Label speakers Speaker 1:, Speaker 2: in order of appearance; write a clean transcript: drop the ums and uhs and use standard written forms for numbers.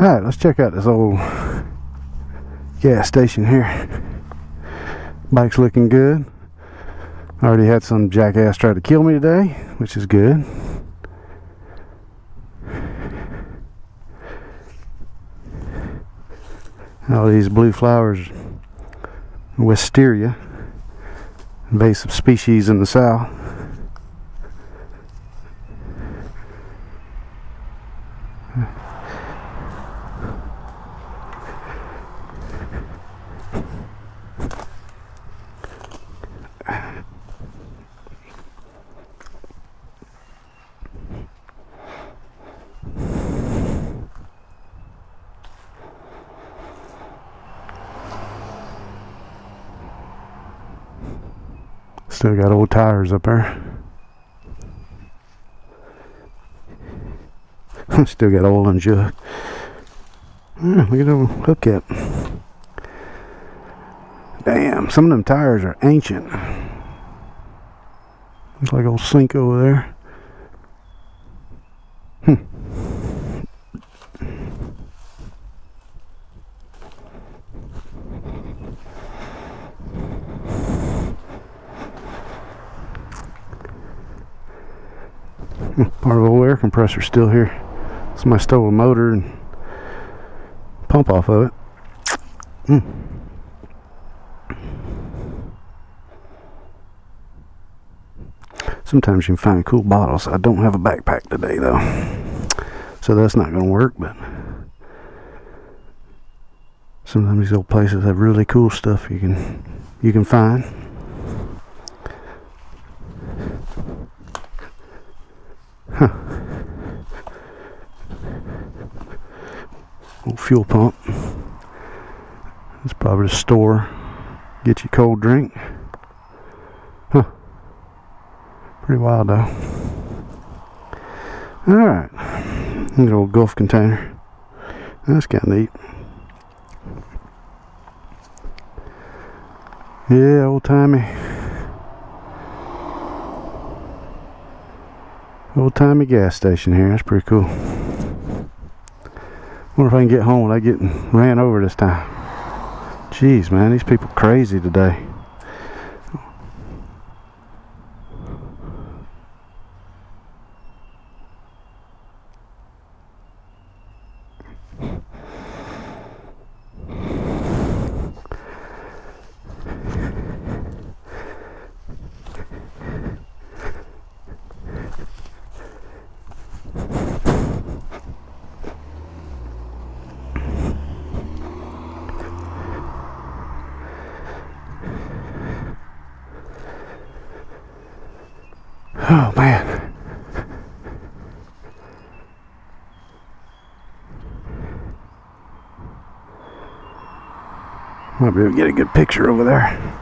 Speaker 1: Alright, let's check out this old gas station here. Bike's looking good. I already had some jackass try to kill me today, which is good. All these blue flowers, wisteria, invasive species in the south. Still got old tires up there. Still got oil and jug. Look at the hubcap. Damn, some of them tires are ancient. Looks like old sink over there. Part of the old air compressor still here. Somebody stole a motor and pump off of it. Sometimes you can find cool bottles. I don't have a backpack today though, so that's not going to work, but sometimes these old places have really cool stuff you can find. Old fuel pump. It's probably a store. Get you a cold drink. Pretty wild though. Alright. An old Gulf container. That's kind of neat. Yeah, old timey gas station here. That's pretty cool. Wonder if I can get home without getting ran over this time. Jeez, man, these people crazy today. Oh man. Might be able to get a good picture over there.